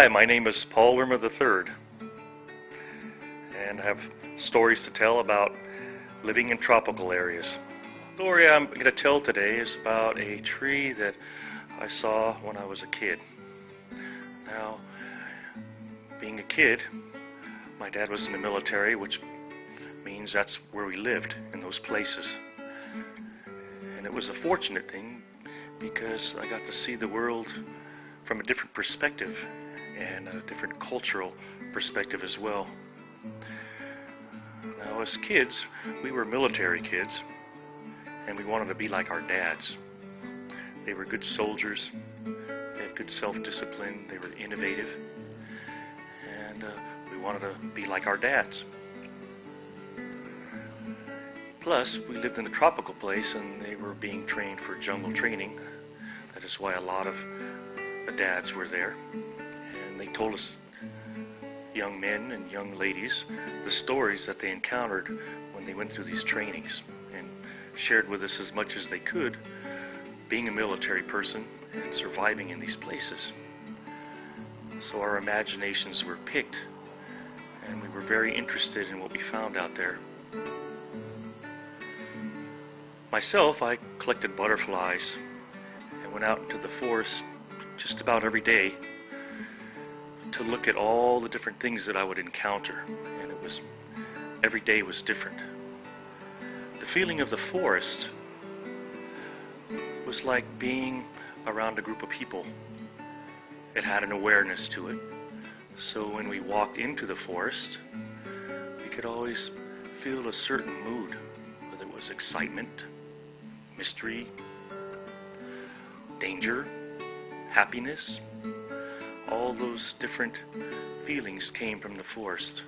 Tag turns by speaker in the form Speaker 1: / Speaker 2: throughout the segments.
Speaker 1: Hi, my name is Paul Lerma III, and I have stories to tell about living in tropical areas. The story I'm going to tell today is about a tree that I saw when I was a kid. Now, being a kid, my dad was in the military, which means that's where we lived, in those places. And it was a fortunate thing because I got to see the world from a different perspective and a different cultural perspective as well. Now, as kids, we were military kids, and we wanted to be like our dads. They were good soldiers, they had good self-discipline, they were innovative, and we wanted to be like our dads. Plus, we lived in a tropical place, and they were being trained for jungle training. That is why a lot of the dads were there. And they told us, young men and young ladies, the stories that they encountered when they went through these trainings, and shared with us as much as they could, being a military person and surviving in these places. So our imaginations were piqued, and we were very interested in what we found out there. Myself, I collected butterflies and went out into the forest just about every day to look at all the different things that I would encounter, and every day was different. The feeling of the forest was like being around a group of people. It had an awareness to it, so when we walked into the forest, we could always feel a certain mood, whether it was excitement, mystery, danger, happiness. All those different feelings came from the forest.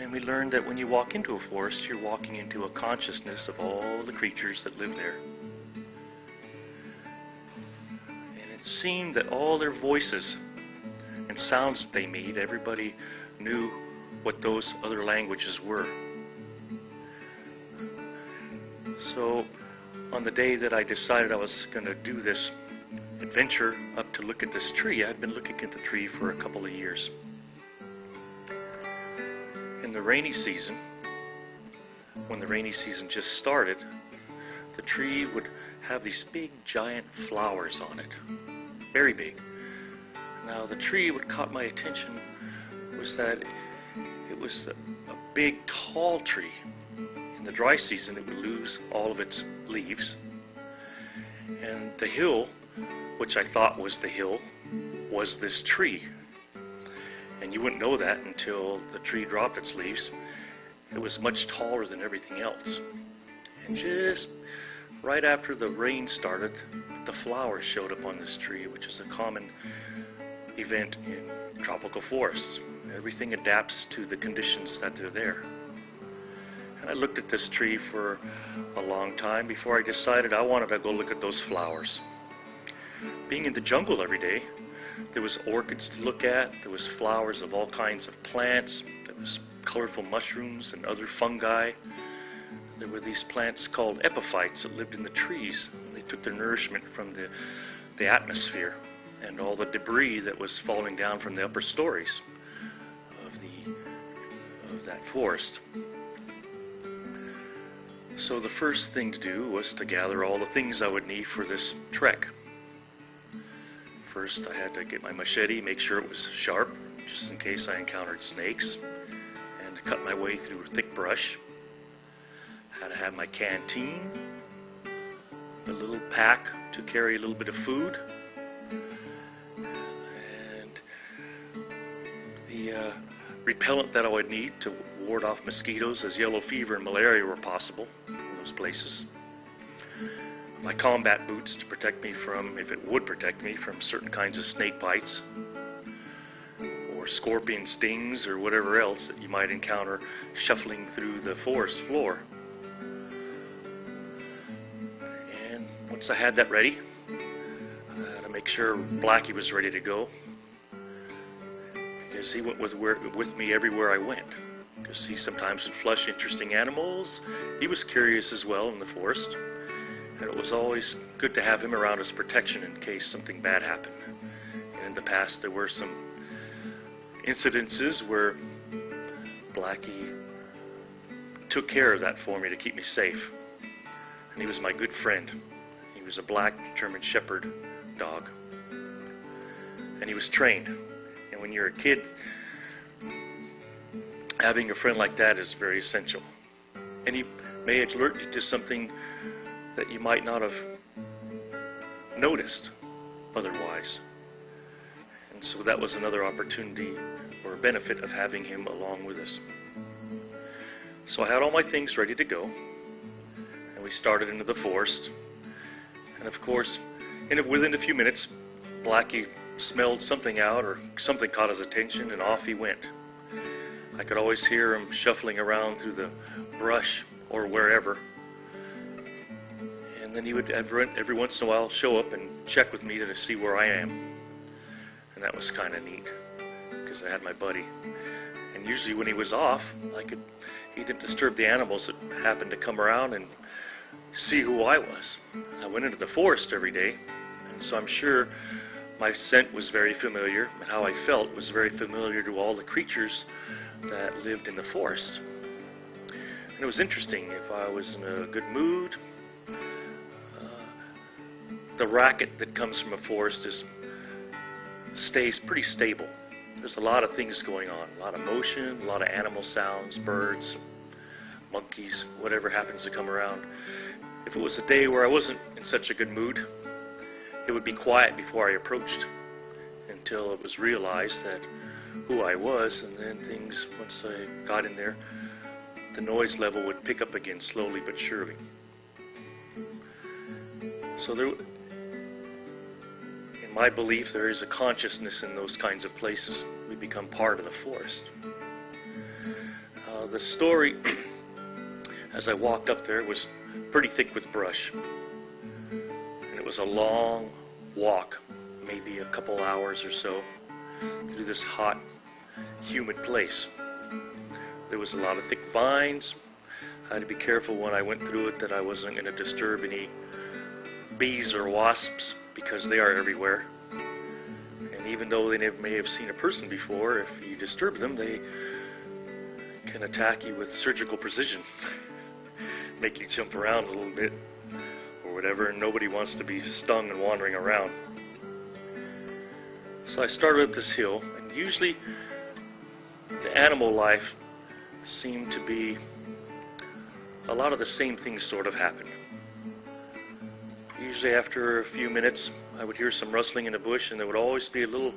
Speaker 1: And we learned that when you walk into a forest, you're walking into a consciousness of all the creatures that live there. And it seemed that all their voices and sounds that they made, everybody knew what those other languages were. So on the day that I decided I was going to do this adventure up to look at this tree, I'd been looking at the tree for a couple of years. In the rainy season, when the rainy season just started, the tree would have these big giant flowers on it, very big. Now the tree, what caught my attention was that it was a big tall tree. In the dry season it would lose all of its leaves, and the hill, which I thought was the hill, was this tree. And you wouldn't know that until the tree dropped its leaves. It was much taller than everything else. And just right after the rain started, the flowers showed up on this tree, which is a common event in tropical forests. Everything adapts to the conditions that they're there. And I looked at this tree for a long time before I decided I wanted to go look at those flowers. Being in the jungle every day, there was orchids to look at, there was flowers of all kinds of plants, there was colorful mushrooms and other fungi. There were these plants called epiphytes that lived in the trees. They took their nourishment from the atmosphere and all the debris that was falling down from the upper stories of that forest. So the first thing to do was to gather all the things I would need for this trek. First, I had to get my machete, make sure it was sharp, just in case I encountered snakes, and to cut my way through thick brush. I had to have my canteen, a little pack to carry a little bit of food, and the repellent that I would need to ward off mosquitoes, as yellow fever and malaria were possible in those places. My combat boots to protect me from, if it would protect me from certain kinds of snake bites or scorpion stings or whatever else that you might encounter shuffling through the forest floor. And once I had that ready, to make sure Blackie was ready to go, because he went with me everywhere I went. Because he sometimes would flush interesting animals. He was curious as well in the forest. And it was always good to have him around as protection in case something bad happened. And in in the past there were some incidences where Blackie took care of that for me to keep me safe. And he was my good friend. He was a black German Shepherd dog. And he was trained. And when you're a kid, having a friend like that is very essential. And he may alert you to something that you might not have noticed otherwise. And so that was another opportunity or a benefit of having him along with us. So I had all my things ready to go, and we started into the forest. And of course, within a few minutes, Blackie smelled something out, or something caught his attention, and off he went. I could always hear him shuffling around through the brush or wherever. And then he would every once in a while show up and check with me to see where I am. And that was kind of neat, because I had my buddy. And usually when he was off, he didn't disturb the animals that happened to come around and see who I was. I went into the forest every day, and so I'm sure my scent was very familiar, and how I felt was very familiar to all the creatures that lived in the forest. And it was interesting. If I was in a good mood, the racket that comes from a forest stays pretty stable. There's a lot of things going on, a lot of motion, a lot of animal sounds, birds, monkeys, whatever happens to come around. If it was a day where I wasn't in such a good mood, it would be quiet before I approached, until it was realized that who I was, and then things, once I got in there, the noise level would pick up again slowly but surely. So in my belief, there is a consciousness in those kinds of places. We become part of the forest. The story, as I walked up there, was pretty thick with brush. And it was a long walk, maybe a couple hours or so, through this hot, humid place. There was a lot of thick vines. I had to be careful when I went through it that I wasn't going to disturb any bees or wasps, because they are everywhere. And even though they may have seen a person before, if you disturb them, they can attack you with surgical precision. Make you jump around a little bit or whatever, and nobody wants to be stung and wandering around. So I started up this hill, and usually the animal life seemed to be a lot of the same things sort of happen. Usually after a few minutes I would hear some rustling in the bush, and there would always be a little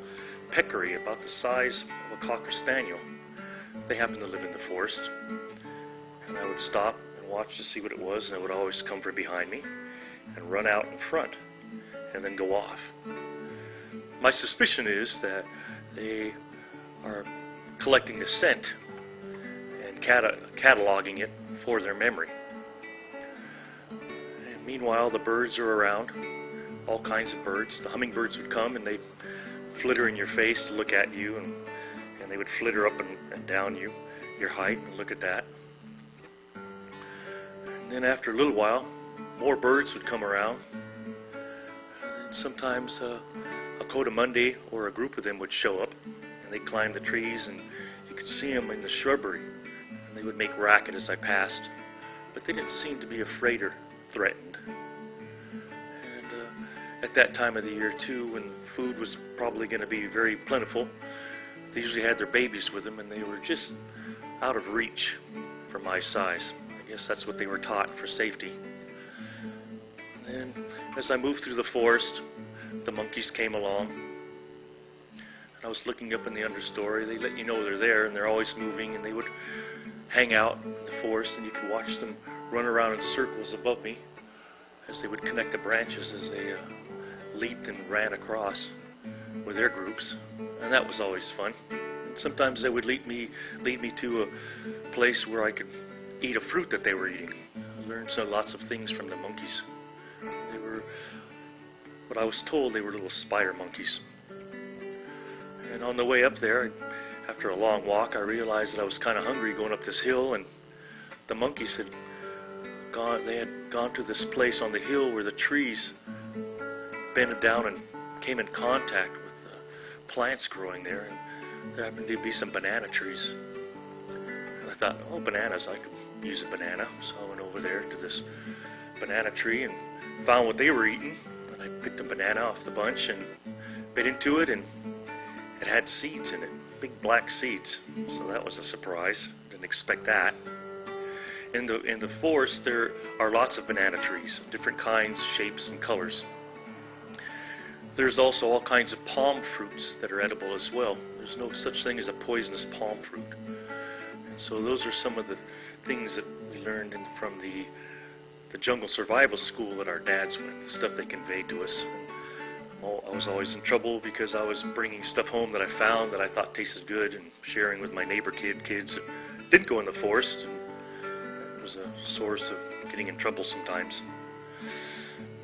Speaker 1: peccary about the size of a cocker spaniel. They happened to live in the forest, and I would stop and watch to see what it was, and it would always come from behind me and run out in front and then go off. My suspicion is that they are collecting the scent and cataloging it for their memory. And meanwhile, the birds are around, all kinds of birds. The hummingbirds would come and they'd flitter in your face to look at you, and they would flitter up and down your height and look at that. And then after a little while, more birds would come around. And sometimes a coatimundi or a group of them would show up, and they'd climb the trees, and you could see them in the shrubbery. And they would make racket as I passed, but they didn't seem to be afraid or threatened. And at that time of the year too, when food was probably going to be very plentiful, they usually had their babies with them, and they were just out of reach for my size. I guess that's what they were taught for safety. And as I moved through the forest, the monkeys came along. And I was looking up in the understory. They let you know they're there, and they're always moving, and they would hang out in the forest, and you could watch them run around in circles above me as they would connect the branches as they leaped and ran across with their groups. And that was always fun. And sometimes they would lead me to a place where I could eat a fruit that they were eating. I learned lots of things from the monkeys. They were, what I was told, they were little spider monkeys. And on the way up there, after a long walk, I realized that I was kind of hungry going up this hill, and the monkeys had gone to this place on the hill where the trees bended down and came in contact with plants growing there, and there happened to be some banana trees. And I thought, oh, bananas, I could use a banana. So I went over there to this banana tree and found what they were eating. And I picked a banana off the bunch and bit into it, and it had seeds in it, big black seeds. So that was a surprise. Didn't expect that. In the forest, there are lots of banana trees, different kinds, shapes, and colors. There's also all kinds of palm fruits that are edible as well. There's no such thing as a poisonous palm fruit. And so those are some of the things that we learned from the jungle survival school that our dads went, the stuff they conveyed to us. I was always in trouble because I was bringing stuff home that I found that I thought tasted good and sharing with my neighbor kids that didn't go in the forest. And it was a source of getting in trouble sometimes.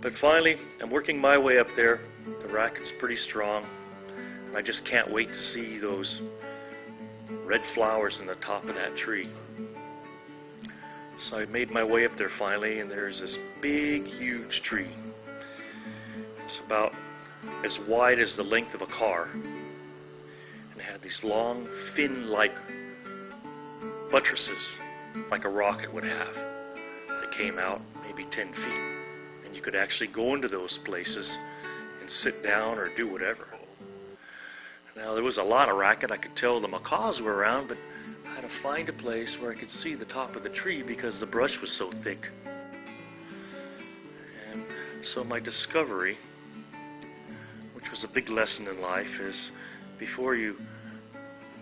Speaker 1: But finally, I'm working my way up there. The racket's pretty strong, and I just can't wait to see those red flowers in the top of that tree. So I made my way up there finally, and there's this big, huge tree. It's about as wide as the length of a car, and it had these long, fin-like buttresses, like a rocket would have, that came out maybe 10 feet. And you could actually go into those places and sit down or do whatever. Now, there was a lot of racket. I could tell the macaws were around, but I had to find a place where I could see the top of the tree because the brush was so thick. And so my discovery, which was a big lesson in life, is before you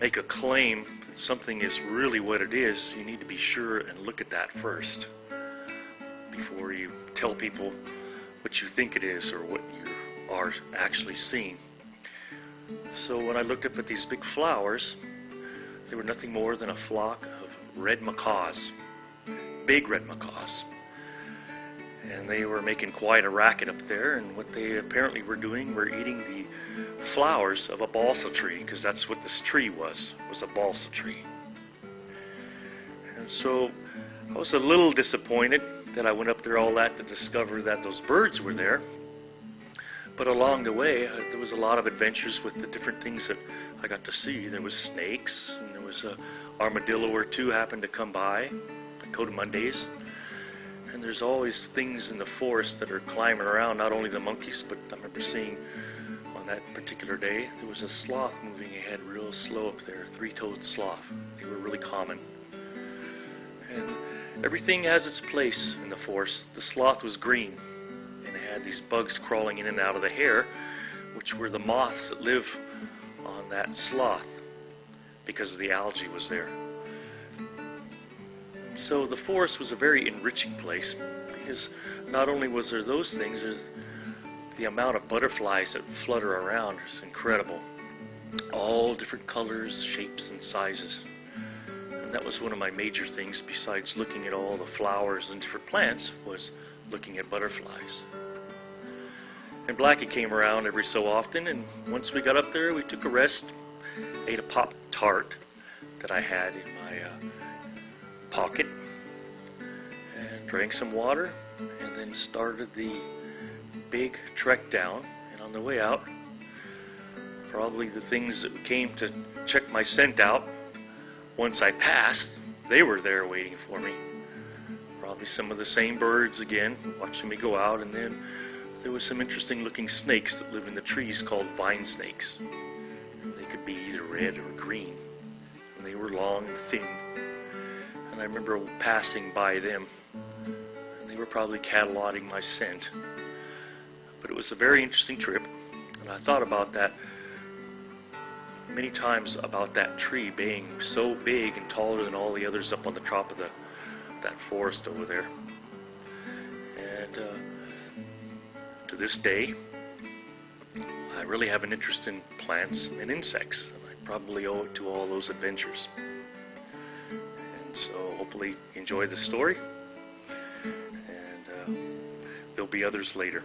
Speaker 1: make a claim that something is really what it is, you need to be sure and look at that first before you tell people what you think it is or what you are actually seeing. So when I looked up at these big flowers, they were nothing more than a flock of red macaws, big red macaws. And they were making quite a racket up there, and what they apparently were doing were eating the flowers of a balsam tree, because that's what this tree was a balsam tree. And so I was a little disappointed that I went up there all that to discover that those birds were there. But along the way, there was a lot of adventures with the different things that I got to see. There was snakes, and there was an armadillo or two happened to come by, Mondays. And there's always things in the forest that are climbing around, not only the monkeys, but I remember seeing on that particular day, there was a sloth moving ahead real slow up there, a three-toed sloth. They were really common. And everything has its place in the forest. The sloth was green, and it had these bugs crawling in and out of the hair, which were the moths that live on that sloth, because the algae was there. And so the forest was a very enriching place, because not only was there those things, there's the amount of butterflies that flutter around is incredible. All different colors, shapes, and sizes. And that was one of my major things, besides looking at all the flowers and different plants, was looking at butterflies. And Blackie came around every so often, and once we got up there, we took a rest, ate a Pop-Tart that I had in my pocket, and drank some water, and then started the big trek down. And on the way out, probably the things that came to check my scent out, once I passed, they were there waiting for me. Probably some of the same birds again, watching me go out. And then there was some interesting looking snakes that live in the trees called vine snakes. They could be either red or green, and they were long and thin. And I remember passing by them, and they were probably cataloging my scent. But it was a very interesting trip, and I thought about that many times, about that tree being so big and taller than all the others up on the top of that forest over there. And to this day, I really have an interest in plants and insects, and I probably owe it to all those adventures. And so hopefully you enjoy the story, and there'll be others later.